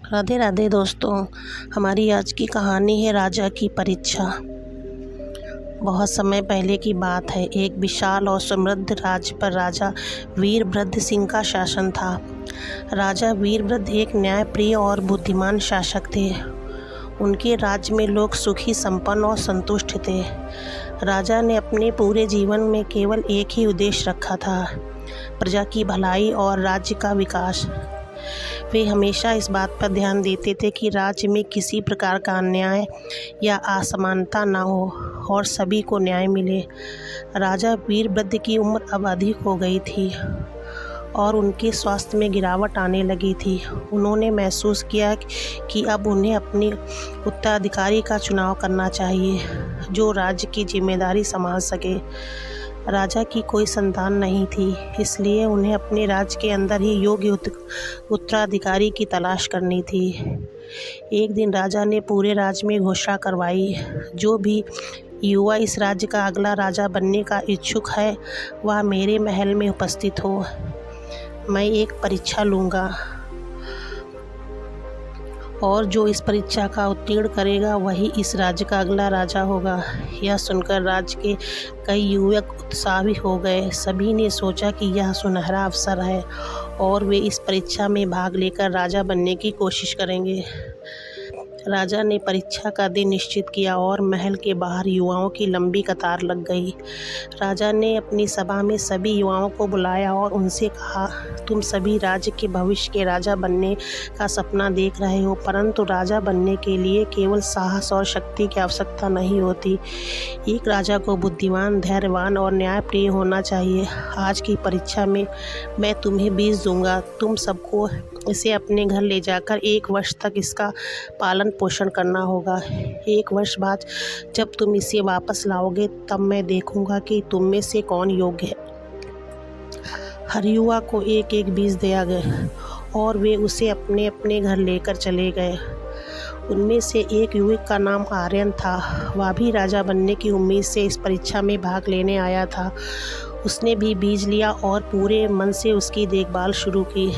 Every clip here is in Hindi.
राधे राधे दोस्तों। हमारी आज की कहानी है राजा की परीक्षा। बहुत समय पहले की बात है। एक विशाल और समृद्ध राज्य पर राजा वीरभद्र सिंह का शासन था। राजा वीरभद्र एक न्यायप्रिय और बुद्धिमान शासक थे। उनके राज्य में लोग सुखी, संपन्न और संतुष्ट थे। राजा ने अपने पूरे जीवन में केवल एक ही उद्देश्य रखा था, प्रजा की भलाई और राज्य का विकास। वे हमेशा इस बात पर ध्यान देते थे कि राज्य में किसी प्रकार का अन्याय या असमानता न हो और सभी को न्याय मिले। राजा वीरभद्र की उम्र अब अधिक हो गई थी और उनके स्वास्थ्य में गिरावट आने लगी थी। उन्होंने महसूस किया कि अब उन्हें अपने उत्तराधिकारी का चुनाव करना चाहिए, जो राज्य की जिम्मेदारी संभाल सके। राजा की कोई संतान नहीं थी, इसलिए उन्हें अपने राज्य के अंदर ही योग्य उत्तराधिकारी की तलाश करनी थी। एक दिन राजा ने पूरे राज्य में घोषणा करवाई, जो भी युवा इस राज्य का अगला राजा बनने का इच्छुक है, वह मेरे महल में उपस्थित हो। मैं एक परीक्षा लूँगा और जो इस परीक्षा का उत्तीर्ण करेगा वही इस राज्य का अगला राजा होगा। यह सुनकर राज्य के कई युवक उत्साहित हो गए। सभी ने सोचा कि यह सुनहरा अवसर है और वे इस परीक्षा में भाग लेकर राजा बनने की कोशिश करेंगे। राजा ने परीक्षा का दिन निश्चित किया और महल के बाहर युवाओं की लंबी कतार लग गई। राजा ने अपनी सभा में सभी युवाओं को बुलाया और उनसे कहा, तुम सभी राज्य के भविष्य के राजा बनने का सपना देख रहे हो, परंतु राजा बनने के लिए केवल साहस और शक्ति की आवश्यकता नहीं होती। एक राजा को बुद्धिमान, धैर्यवान और न्यायप्रिय होना चाहिए। आज की परीक्षा में मैं तुम्हें बीज दूंगा। तुम सबको इसे अपने घर ले जाकर 1 वर्ष तक इसका पालन पोषण करना होगा। 1 वर्ष बाद जब तुम इसे वापस लाओगे, तब मैं देखूंगा कि तुम में से कौन योग्य है। हर युवा को एक एक बीज दिया गया और वे उसे अपने अपने घर लेकर चले गए। उनमें से एक युवक का नाम आर्यन था। वह भी राजा बनने की उम्मीद से इस परीक्षा में भाग लेने आया था। उसने भी बीज लिया और पूरे मन से उसकी देखभाल शुरू की।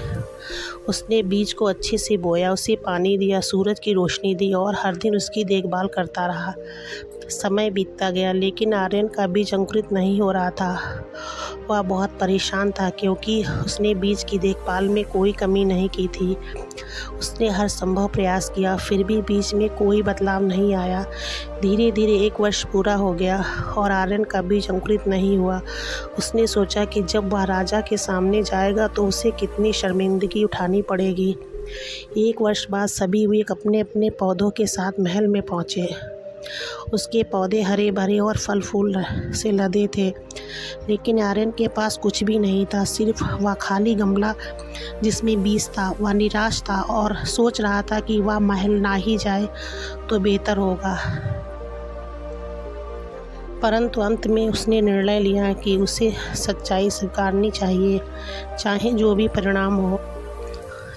उसने बीज को अच्छे से बोया, उसे पानी दिया, सूरज की रोशनी दी और हर दिन उसकी देखभाल करता रहा। समय बीतता गया, लेकिन आर्यन का बीज अंकुरित नहीं हो रहा था। वह बहुत परेशान था, क्योंकि उसने बीज की देखभाल में कोई कमी नहीं की थी। उसने हर संभव प्रयास किया, फिर भी बीज में कोई बदलाव नहीं आया। धीरे धीरे 1 वर्ष पूरा हो गया और आर्यन का बीज अंकुरित नहीं हुआ। उसने सोचा कि जब वह राजा के सामने जाएगा तो उसे कितनी शर्मिंदगी उठानी पड़ेगी। 1 वर्ष बाद सभी वे अपने अपने पौधों के साथ महल में पहुँचे। उसके पौधे हरे भरे और फल फूल से लदे थे, लेकिन आर्यन के पास कुछ भी नहीं था, सिर्फ वह खाली गमला जिसमें बीज था। वह निराश था और सोच रहा था कि वह महल ना ही जाए तो बेहतर होगा। परंतु अंत में उसने निर्णय लिया कि उसे सच्चाई स्वीकारनी चाहिए, चाहे जो भी परिणाम हो।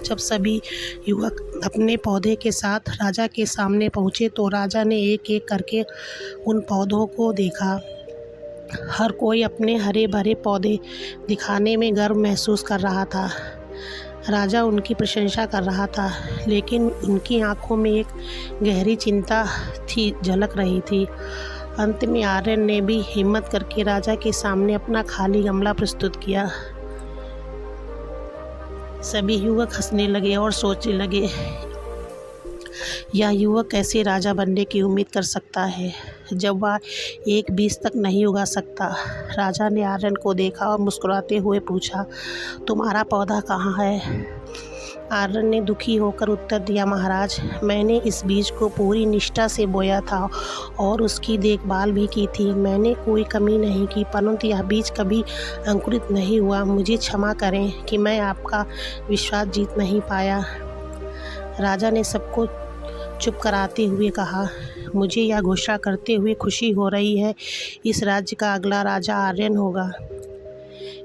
जब सभी युवक अपने पौधे के साथ राजा के सामने पहुँचे तो राजा ने एक एक करके उन पौधों को देखा। हर कोई अपने हरे भरे पौधे दिखाने में गर्व महसूस कर रहा था। राजा उनकी प्रशंसा कर रहा था, लेकिन उनकी आंखों में एक गहरी चिंता थी, झलक रही थी। अंत में आर्यन ने भी हिम्मत करके राजा के सामने अपना खाली गमला प्रस्तुत किया। सभी युवक हंसने लगे और सोचने लगे, यह युवक कैसे राजा बनने की उम्मीद कर सकता है जब वह एक बीज तक नहीं उगा सकता। राजा ने आर्यन को देखा और मुस्कुराते हुए पूछा, तुम्हारा पौधा कहाँ है? आर्यन ने दुखी होकर उत्तर दिया, महाराज, मैंने इस बीज को पूरी निष्ठा से बोया था और उसकी देखभाल भी की थी। मैंने कोई कमी नहीं की, परंतु यह बीज कभी अंकुरित नहीं हुआ। मुझे क्षमा करें कि मैं आपका विश्वास जीत नहीं पाया। राजा ने सबको चुप कराते हुए कहा, मुझे यह घोषणा करते हुए खुशी हो रही है, इस राज्य का अगला राजा आर्यन होगा।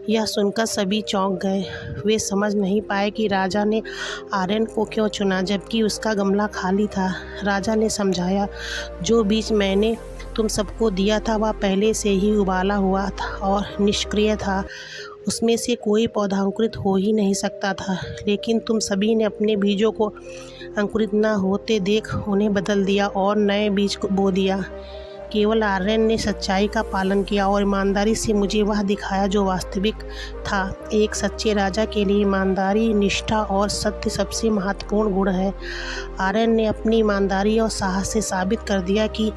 यह सुनकर सभी चौंक गए। वे समझ नहीं पाए कि राजा ने आर्यन को क्यों चुना, जबकि उसका गमला खाली था। राजा ने समझाया, जो बीज मैंने तुम सबको दिया था वह पहले से ही उबाला हुआ था और निष्क्रिय था। उसमें से कोई पौधा अंकुरित हो ही नहीं सकता था, लेकिन तुम सभी ने अपने बीजों को अंकुरित न होते देख उन्हें बदल दिया और नए बीज को बो दिया। केवल आर्यन ने सच्चाई का पालन किया और ईमानदारी से मुझे वह दिखाया जो वास्तविक था। एक सच्चे राजा के लिए ईमानदारी, निष्ठा और सत्य सबसे महत्वपूर्ण गुण है। आर्यन ने अपनी ईमानदारी और साहस से साबित कर दिया कि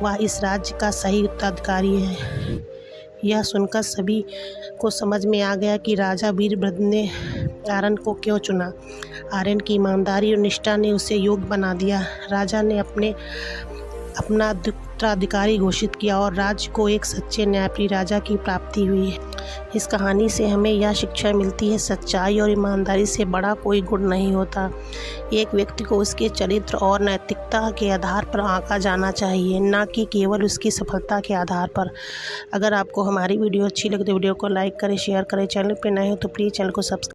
वह इस राज्य का सही उत्तराधिकारी है। यह सुनकर सभी को समझ में आ गया कि राजा वीरभद्र ने आर्यन को क्यों चुना। आर्यन की ईमानदारी और निष्ठा ने उसे योग्य बना दिया। राजा ने अपना उत्तराधिकारी घोषित किया और राज्य को एक सच्चे न्यायप्रिय राजा की प्राप्ति हुई। इस कहानी से हमें यह शिक्षा मिलती है, सच्चाई और ईमानदारी से बड़ा कोई गुण नहीं होता। एक व्यक्ति को उसके चरित्र और नैतिकता के आधार पर आंका जाना चाहिए, न कि केवल उसकी सफलता के आधार पर। अगर आपको हमारी वीडियो अच्छी लगे तो वीडियो को लाइक करें, शेयर करें। चैनल पर नए हो तो प्लीज़ चैनल को सब्सक्राइब